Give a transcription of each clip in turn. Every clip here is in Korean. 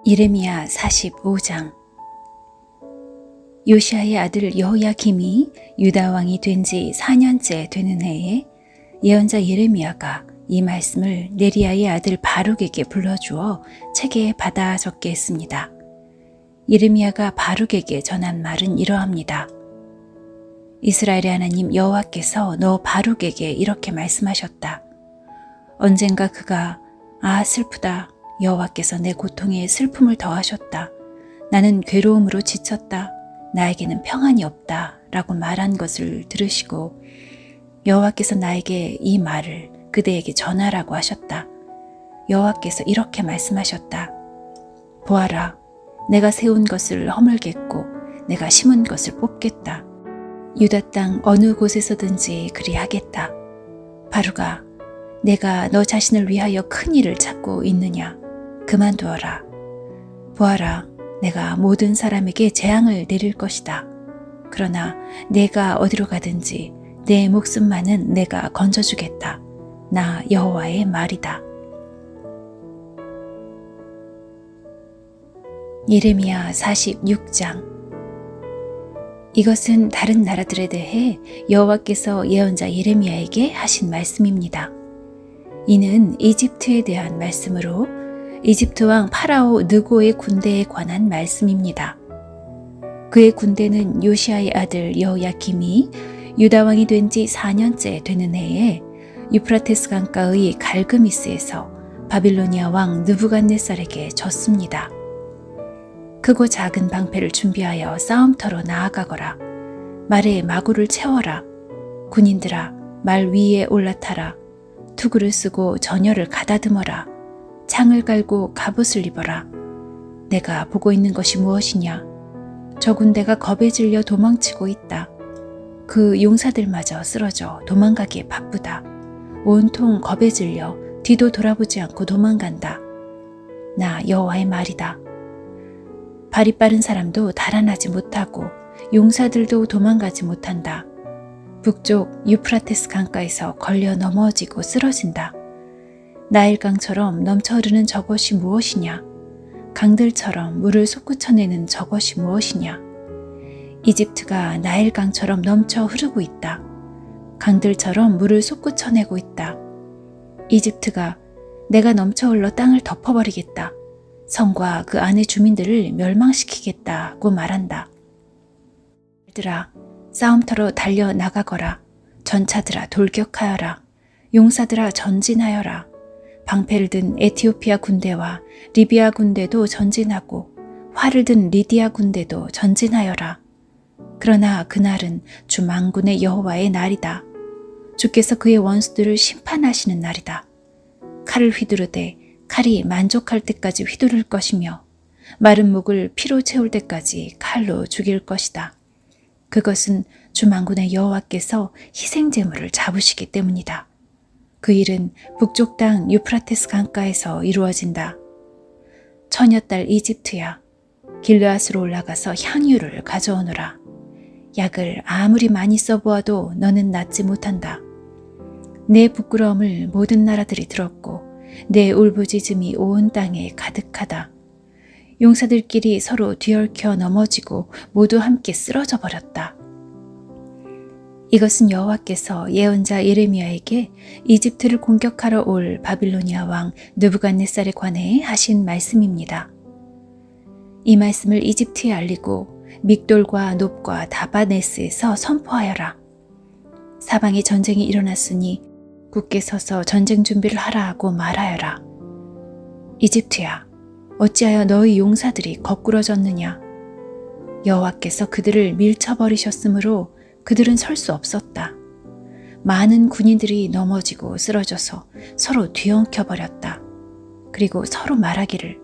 예레미야 45장. 요시아의 아들 여호야김이 유다 왕이 된 지 4년째 되는 해에 예언자 예레미야가 이 말씀을 네리야의 아들 바룩에게 불러주어 책에 받아 적게 했습니다. 예레미야가 바룩에게 전한 말은 이러합니다. 이스라엘의 하나님 여호와께서 너 바룩에게 이렇게 말씀하셨다. 언젠가 그가 슬프다. 여호와께서 내 고통에 슬픔을 더하셨다. 나는 괴로움으로 지쳤다. 나에게는 평안이 없다. 라고 말한 것을 들으시고 여호와께서 나에게 이 말을 그대에게 전하라고 하셨다. 여호와께서 이렇게 말씀하셨다. 보아라, 내가 세운 것을 허물겠고 내가 심은 것을 뽑겠다. 유다 땅 어느 곳에서든지 그리하겠다. 바룩아, 내가 너 자신을 위하여 큰 일을 찾고 있느냐? 그만두어라. 보아라, 내가 모든 사람에게 재앙을 내릴 것이다. 그러나 내가 어디로 가든지 내 목숨만은 내가 건져주겠다. 나 여호와의 말이다. 예레미야 46장. 이것은 다른 나라들에 대해 여호와께서 예언자 예레미야에게 하신 말씀입니다. 이는 이집트에 대한 말씀으로 이집트 왕 파라오 느고의 군대에 관한 말씀입니다. 그의 군대는 요시아의 아들 여호야김이 유다 왕이 된 지 4년째 되는 해에 유프라테스 강가의 갈그미스에서 바빌로니아 왕 느부갓네살에게 졌습니다. 크고 작은 방패를 준비하여 싸움터로 나아가거라. 말에 마구를 채워라. 군인들아, 말 위에 올라타라. 투구를 쓰고 전열을 가다듬어라. 창을 갈고 갑옷을 입어라. 내가 보고 있는 것이 무엇이냐? 저 군대가 겁에 질려 도망치고 있다. 그 용사들마저 쓰러져 도망가기에 바쁘다. 온통 겁에 질려 뒤도 돌아보지 않고 도망간다. 나 여호와의 말이다. 발이 빠른 사람도 달아나지 못하고 용사들도 도망가지 못한다. 북쪽 유프라테스 강가에서 걸려 넘어지고 쓰러진다. 나일강처럼 넘쳐 흐르는 저것이 무엇이냐? 강들처럼 물을 솟구쳐내는 저것이 무엇이냐? 이집트가 나일강처럼 넘쳐 흐르고 있다. 강들처럼 물을 솟구쳐내고 있다. 이집트가 내가 넘쳐 흘러 땅을 덮어버리겠다. 성과 그 안의 주민들을 멸망시키겠다고 말한다. 들아, 싸움터로 달려 나가거라. 전차들아, 돌격하여라. 용사들아, 전진하여라. 방패를 든 에티오피아 군대와 리비아 군대도 전진하고 활을 든 리디아 군대도 전진하여라. 그러나 그날은 주 만군의 여호와의 날이다. 주께서 그의 원수들을 심판하시는 날이다. 칼을 휘두르되 칼이 만족할 때까지 휘두를 것이며 마른 목을 피로 채울 때까지 칼로 죽일 것이다. 그것은 주 만군의 여호와께서 희생제물을 잡으시기 때문이다. 그 일은 북쪽 땅 유프라테스 강가에서 이루어진다. 처녀딸 이집트야, 길르앗으로 올라가서 향유를 가져오너라. 약을 아무리 많이 써보아도 너는 낫지 못한다. 내 부끄러움을 모든 나라들이 들었고 내 울부짖음이 온 땅에 가득하다. 용사들끼리 서로 뒤얽혀 넘어지고 모두 함께 쓰러져 버렸다. 이것은 여호와께서 예언자 예레미야에게 이집트를 공격하러 올 바빌로니아 왕 느부갓네살에 관해 하신 말씀입니다. 이 말씀을 이집트에 알리고 믹돌과 놉과 다바네스에서 선포하여라. 사방에 전쟁이 일어났으니 굳게 서서 전쟁 준비를 하라고 말하여라. 이집트야, 어찌하여 너희 용사들이 거꾸러졌느냐? 여호와께서 그들을 밀쳐버리셨으므로 그들은 설 수 없었다. 많은 군인들이 넘어지고 쓰러져서 서로 뒤엉켜버렸다. 그리고 서로 말하기를,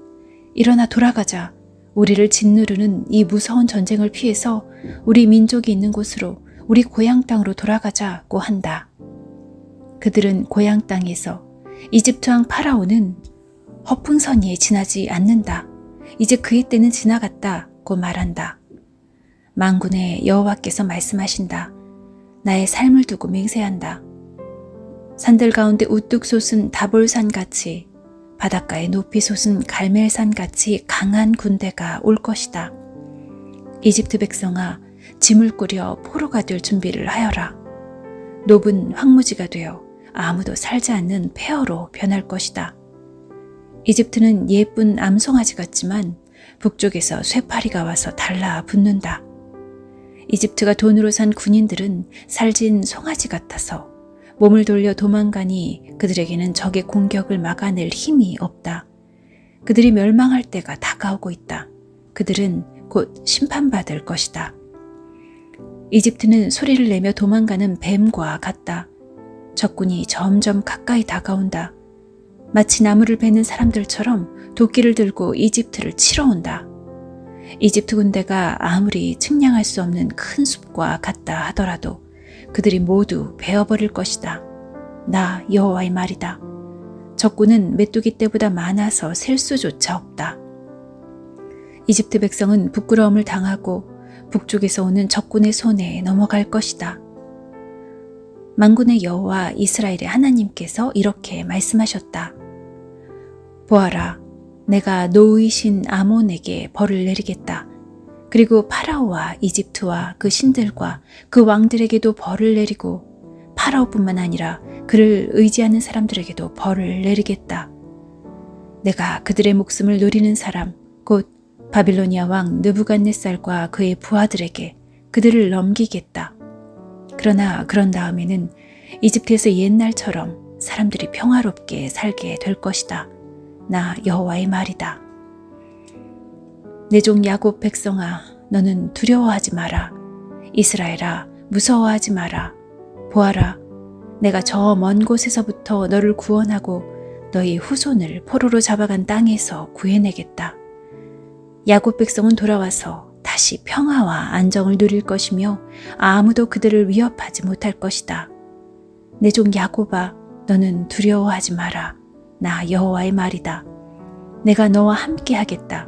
일어나 돌아가자. 우리를 짓누르는 이 무서운 전쟁을 피해서 우리 민족이 있는 곳으로, 우리 고향 땅으로 돌아가자고 한다. 그들은 고향 땅에서 이집트 왕 파라오는 허풍선이에 지나지 않는다. 이제 그의 때는 지나갔다고 말한다. 만군의 여호와께서 말씀하신다. 나의 삶을 두고 맹세한다. 산들 가운데 우뚝 솟은 다볼산같이 바닷가에 높이 솟은 갈멜산같이 강한 군대가 올 것이다. 이집트 백성아, 짐을 꾸려 포로가 될 준비를 하여라. 노은 황무지가 되어 아무도 살지 않는 폐허로 변할 것이다. 이집트는 예쁜 암송아지 같지만 북쪽에서 쇠파리가 와서 달라붙는다. 이집트가 돈으로 산 군인들은 살진 송아지 같아서 몸을 돌려 도망가니 그들에게는 적의 공격을 막아낼 힘이 없다. 그들이 멸망할 때가 다가오고 있다. 그들은 곧 심판받을 것이다. 이집트는 소리를 내며 도망가는 뱀과 같다. 적군이 점점 가까이 다가온다. 마치 나무를 베는 사람들처럼 도끼를 들고 이집트를 치러 온다. 이집트 군대가 아무리 측량할 수 없는 큰 숲과 같다 하더라도 그들이 모두 베어버릴 것이다. 나 여호와의 말이다. 적군은 메뚜기 떼보다 많아서 셀 수조차 없다. 이집트 백성은 부끄러움을 당하고 북쪽에서 오는 적군의 손에 넘어갈 것이다. 만군의 여호와 이스라엘의 하나님께서 이렇게 말씀하셨다. 보아라, 내가 노의 신 아몬에게 벌을 내리겠다. 그리고 파라오와 이집트와 그 신들과 그 왕들에게도 벌을 내리고 파라오뿐만 아니라 그를 의지하는 사람들에게도 벌을 내리겠다. 내가 그들의 목숨을 노리는 사람, 곧 바빌로니아 왕 느부갓네살과 그의 부하들에게 그들을 넘기겠다. 그러나 그런 다음에는 이집트에서 옛날처럼 사람들이 평화롭게 살게 될 것이다. 나 여호와의 말이다. 내 종 야곱 백성아, 너는 두려워하지 마라. 이스라엘아, 무서워하지 마라. 보아라, 내가 저 먼 곳에서부터 너를 구원하고 너희 후손을 포로로 잡아간 땅에서 구해내겠다. 야곱 백성은 돌아와서 다시 평화와 안정을 누릴 것이며 아무도 그들을 위협하지 못할 것이다. 내 종 야곱아, 너는 두려워하지 마라. 나 여호와의 말이다. 내가 너와 함께 하겠다.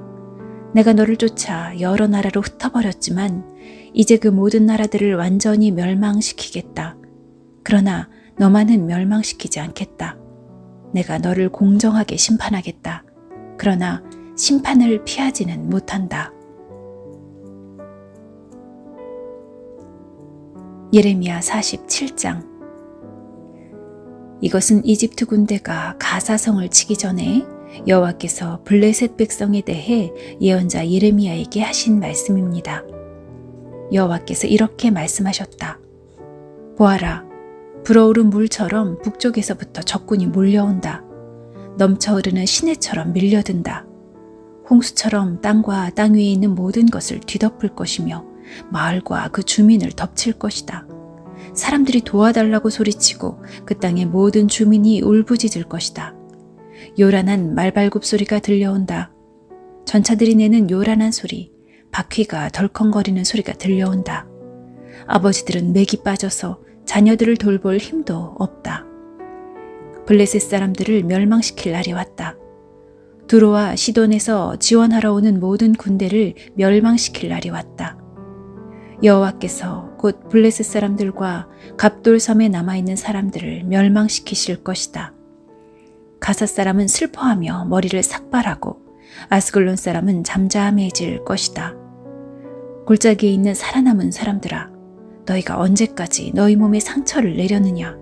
내가 너를 쫓아 여러 나라로 흩어버렸지만 이제 그 모든 나라들을 완전히 멸망시키겠다. 그러나 너만은 멸망시키지 않겠다. 내가 너를 공정하게 심판하겠다. 그러나 심판을 피하지는 못한다. 예레미야 47장. 이것은 이집트 군대가 가사성을 치기 전에 여호와께서 블레셋 백성에 대해 예언자 예레미야에게 하신 말씀입니다. 여호와께서 이렇게 말씀하셨다. 보아라, 불어오른 물처럼 북쪽에서부터 적군이 몰려온다. 넘쳐 흐르는 시내처럼 밀려든다. 홍수처럼 땅과 땅 위에 있는 모든 것을 뒤덮을 것이며 마을과 그 주민을 덮칠 것이다. 사람들이 도와달라고 소리치고 그 땅의 모든 주민이 울부짖을 것이다. 요란한 말발굽 소리가 들려온다. 전차들이 내는 요란한 소리, 바퀴가 덜컹거리는 소리가 들려온다. 아버지들은 맥이 빠져서 자녀들을 돌볼 힘도 없다. 블레셋 사람들을 멸망시킬 날이 왔다. 두로와 시돈에서 지원하러 오는 모든 군대를 멸망시킬 날이 왔다. 여호와께서 곧 블레셋 사람들과 갑돌섬에 남아있는 사람들을 멸망시키실 것이다. 가사 사람은 슬퍼하며 머리를 삭발하고 아스글론 사람은 잠잠해질 것이다. 골짜기에 있는 살아남은 사람들아, 너희가 언제까지 너희 몸에 상처를 내려느냐?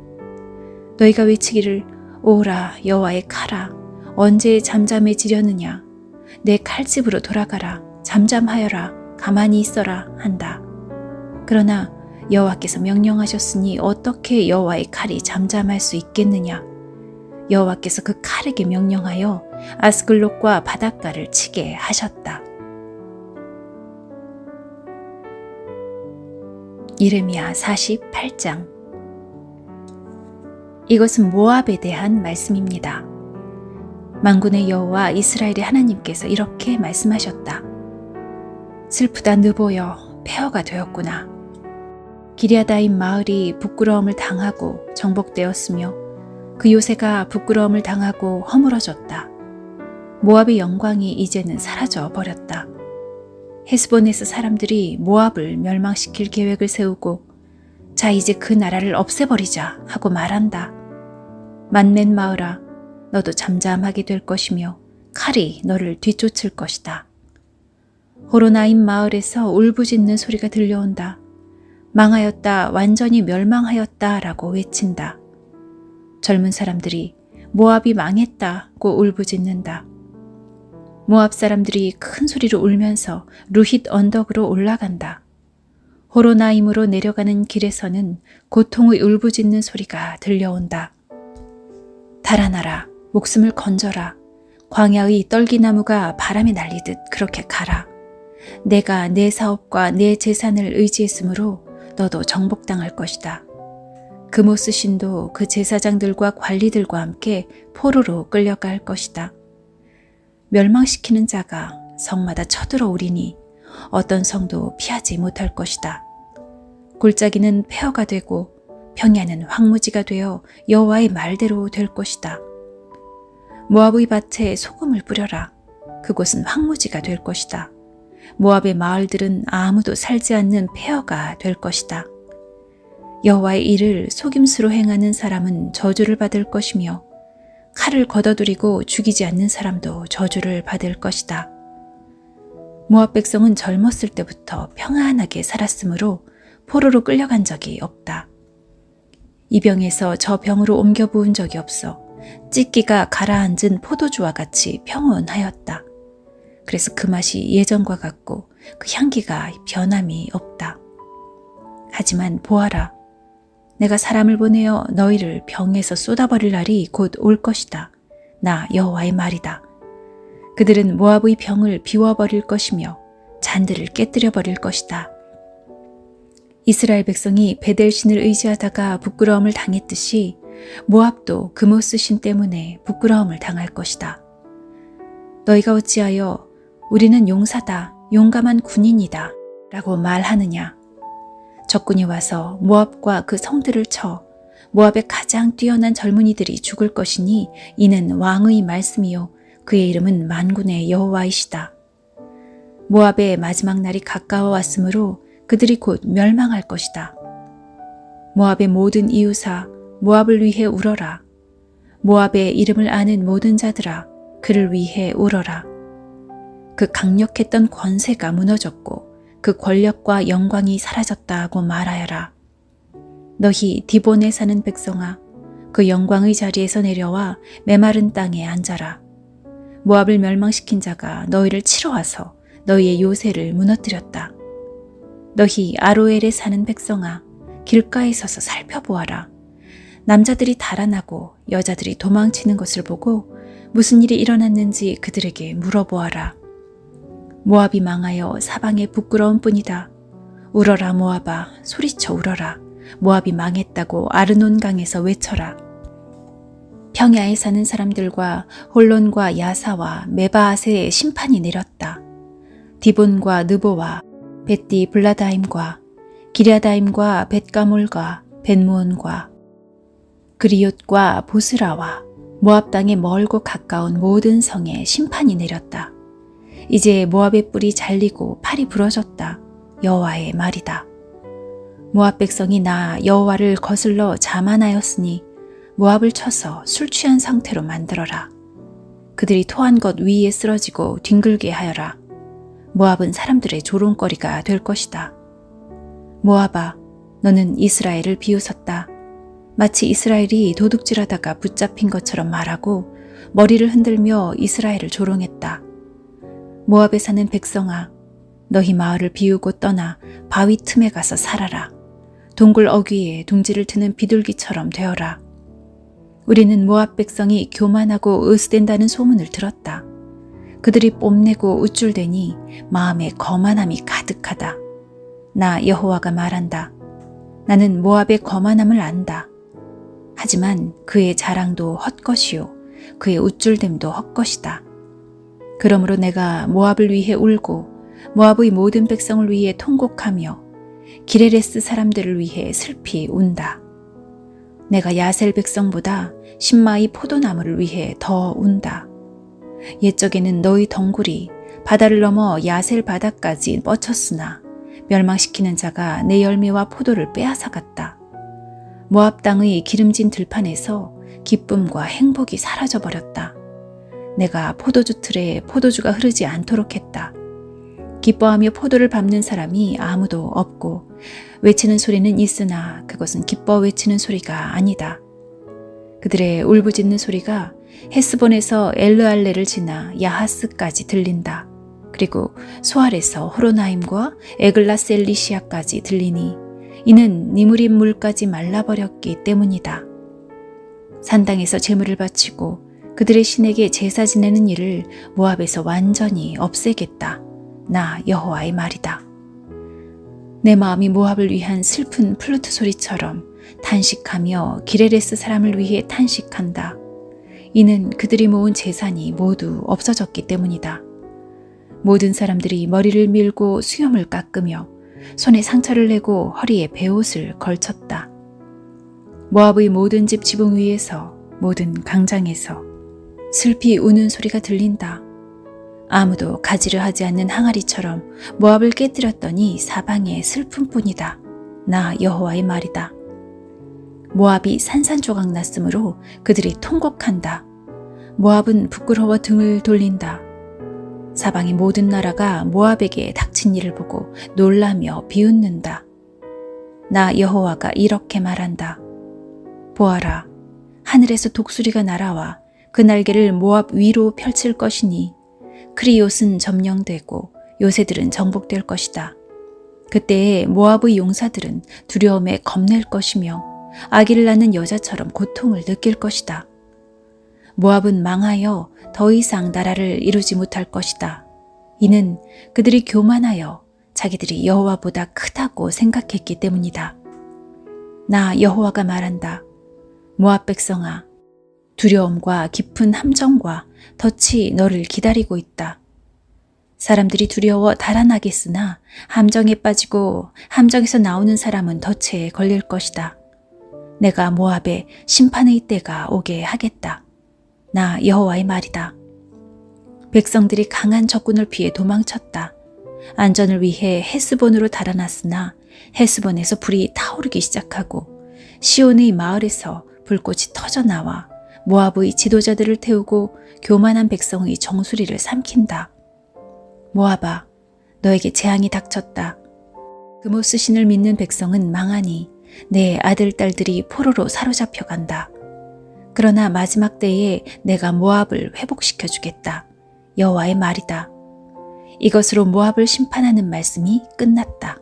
너희가 외치기를 오라 여호와의 칼아, 언제 잠잠해지려느냐? 내 칼집으로 돌아가라, 잠잠하여라, 가만히 있어라 한다. 그러나 여호와께서 명령하셨으니 어떻게 여호와의 칼이 잠잠할 수 있겠느냐? 여호와께서 그 칼에게 명령하여 아스글롯과 바닷가를 치게 하셨다. 예레미야 48장. 이것은 모압에 대한 말씀입니다. 만군의 여호와 이스라엘의 하나님께서 이렇게 말씀하셨다. 슬프다 느보여, 폐허가 되었구나. 기럇아임 마을이 부끄러움을 당하고 정복되었으며 그 요새가 부끄러움을 당하고 허물어졌다. 모압의 영광이 이제는 사라져 버렸다. 헤스본에서 사람들이 모압을 멸망시킬 계획을 세우고 자 이제 그 나라를 없애버리자 하고 말한다. 만맨 마을아, 너도 잠잠하게 될 것이며 칼이 너를 뒤쫓을 것이다. 호로나임 마을에서 울부짖는 소리가 들려온다. 망하였다, 완전히 멸망하였다 라고 외친다. 젊은 사람들이 모압이 망했다고 울부짖는다. 모압 사람들이 큰 소리로 울면서 루힛 언덕으로 올라간다. 호로나임으로 내려가는 길에서는 고통의 울부짖는 소리가 들려온다. 달아나라, 목숨을 건져라. 광야의 떨기나무가 바람에 날리듯 그렇게 가라. 내가 내 사업과 내 재산을 의지했으므로 너도 정복당할 것이다. 그모스 신도 그 제사장들과 관리들과 함께 포로로 끌려갈 것이다. 멸망시키는 자가 성마다 쳐들어오리니 어떤 성도 피하지 못할 것이다. 골짜기는 폐허가 되고 평야는 황무지가 되어 여호와의 말대로 될 것이다. 모압의 밭에 소금을 뿌려라. 그곳은 황무지가 될 것이다. 모압의 마을들은 아무도 살지 않는 폐허가 될 것이다. 여호와의 일을 속임수로 행하는 사람은 저주를 받을 것이며 칼을 걷어들이고 죽이지 않는 사람도 저주를 받을 것이다. 모압 백성은 젊었을 때부터 평안하게 살았으므로 포로로 끌려간 적이 없다. 이 병에서 저 병으로 옮겨 부은 적이 없어 찢기가 가라앉은 포도주와 같이 평온하였다. 그래서 그 맛이 예전과 같고 그 향기가 변함이 없다. 하지만 보아라, 내가 사람을 보내어 너희를 병에서 쏟아버릴 날이 곧 올 것이다. 나 여호와의 말이다. 그들은 모압의 병을 비워버릴 것이며 잔들을 깨뜨려 버릴 것이다. 이스라엘 백성이 베델신을 의지하다가 부끄러움을 당했듯이 모압도 그모스 신 때문에 부끄러움을 당할 것이다. 너희가 어찌하여 우리는 용사다, 용감한 군인이다 라고 말하느냐. 적군이 와서 모압과 그 성들을 쳐 모압의 가장 뛰어난 젊은이들이 죽을 것이니 이는 왕의 말씀이요 그의 이름은 만군의 여호와이시다. 모압의 마지막 날이 가까워 왔으므로 그들이 곧 멸망할 것이다. 모압의 모든 이웃아, 모압을 위해 울어라. 모압의 이름을 아는 모든 자들아, 그를 위해 울어라. 그 강력했던 권세가 무너졌고 그 권력과 영광이 사라졌다고 말하여라. 너희 디본에 사는 백성아, 그 영광의 자리에서 내려와 메마른 땅에 앉아라. 모압을 멸망시킨 자가 너희를 치러 와서 너희의 요새를 무너뜨렸다. 너희 아로엘에 사는 백성아, 길가에 서서 살펴보아라. 남자들이 달아나고 여자들이 도망치는 것을 보고 무슨 일이 일어났는지 그들에게 물어보아라. 모압이 망하여 사방에 부끄러운 뿐이다. 울어라 모압아, 소리쳐 울어라. 모압이 망했다고 아르논강에서 외쳐라. 평야에 사는 사람들과 홀론과 야사와 메바앗에 심판이 내렸다. 디본과 느보와 벳디 블라다임과 기랴다임과 벳가몰과 벳무온과 그리옷과 보스라와 모압 땅에 멀고 가까운 모든 성에 심판이 내렸다. 이제 모압의 뿔이 잘리고 팔이 부러졌다. 여호와의 말이다. 모압 백성이 나 여호와를 거슬러 자만하였으니 모압을 쳐서 술 취한 상태로 만들어라. 그들이 토한 것 위에 쓰러지고 뒹굴게 하여라. 모압은 사람들의 조롱거리가 될 것이다. 모압아, 너는 이스라엘을 비웃었다. 마치 이스라엘이 도둑질하다가 붙잡힌 것처럼 말하고 머리를 흔들며 이스라엘을 조롱했다. 모압에 사는 백성아, 너희 마을을 비우고 떠나 바위 틈에 가서 살아라. 동굴 어귀에 둥지를 트는 비둘기처럼 되어라. 우리는 모압 백성이 교만하고 으스댄다는 소문을 들었다. 그들이 뽐내고 우쭐대니 마음에 거만함이 가득하다. 나 여호와가 말한다. 나는 모압의 거만함을 안다. 하지만 그의 자랑도 헛것이요 그의 우쭐댐도 헛것이다. 그러므로 내가 모압을 위해 울고 모압의 모든 백성을 위해 통곡하며 기레레스 사람들을 위해 슬피 운다. 내가 야셀 백성보다 신마의 포도나무를 위해 더 운다. 옛적에는 너희 덩굴이 바다를 넘어 야셀 바다까지 뻗쳤으나 멸망시키는 자가 내 열매와 포도를 빼앗아갔다. 모압 땅의 기름진 들판에서 기쁨과 행복이 사라져 버렸다. 내가 포도주 틀에 포도주가 흐르지 않도록 했다. 기뻐하며 포도를 밟는 사람이 아무도 없고 외치는 소리는 있으나 그것은 기뻐 외치는 소리가 아니다. 그들의 울부짖는 소리가 헤스본에서 엘르알레를 지나 야하스까지 들린다. 그리고 소알에서 호로나임과 에글라셀리시아까지 들리니 이는 니무림 물까지 말라버렸기 때문이다. 산당에서 제물을 바치고 그들의 신에게 제사 지내는 일을 모압에서 완전히 없애겠다. 나 여호와의 말이다. 내 마음이 모압을 위한 슬픈 플루트 소리처럼 탄식하며 기레레스 사람을 위해 탄식한다. 이는 그들이 모은 재산이 모두 없어졌기 때문이다. 모든 사람들이 머리를 밀고 수염을 깎으며 손에 상처를 내고 허리에 베옷을 걸쳤다. 모압의 모든 집 지붕 위에서 모든 강장에서 슬피 우는 소리가 들린다. 아무도 가지를 하지 않는 항아리처럼 모압을 깨뜨렸더니 사방에 슬픔뿐이다. 나 여호와의 말이다. 모압이 산산조각 났으므로 그들이 통곡한다. 모압은 부끄러워 등을 돌린다. 사방의 모든 나라가 모압에게 닥친 일을 보고 놀라며 비웃는다. 나 여호와가 이렇게 말한다. 보아라, 하늘에서 독수리가 날아와 그 날개를 모압 위로 펼칠 것이니 크리옷은 점령되고 요새들은 정복될 것이다. 그때에 모압의 용사들은 두려움에 겁낼 것이며 아기를 낳는 여자처럼 고통을 느낄 것이다. 모압은 망하여 더 이상 나라를 이루지 못할 것이다. 이는 그들이 교만하여 자기들이 여호와보다 크다고 생각했기 때문이다. 나 여호와가 말한다. 모압 백성아, 두려움과 깊은 함정과 덫이 너를 기다리고 있다. 사람들이 두려워 달아나겠으나 함정에 빠지고 함정에서 나오는 사람은 덫에 걸릴 것이다. 내가 모압에 심판의 때가 오게 하겠다. 나 여호와의 말이다. 백성들이 강한 적군을 피해 도망쳤다. 안전을 위해 헤스본으로 달아났으나 헤스본에서 불이 타오르기 시작하고 시온의 마을에서 불꽃이 터져나와 모압의 지도자들을 태우고 교만한 백성의 정수리를 삼킨다. 모압아, 너에게 재앙이 닥쳤다. 그모스 신을 믿는 백성은 망하니 내 아들, 딸들이 포로로 사로잡혀 간다. 그러나 마지막 때에 내가 모압을 회복시켜 주겠다. 여호와의 말이다. 이것으로 모압을 심판하는 말씀이 끝났다.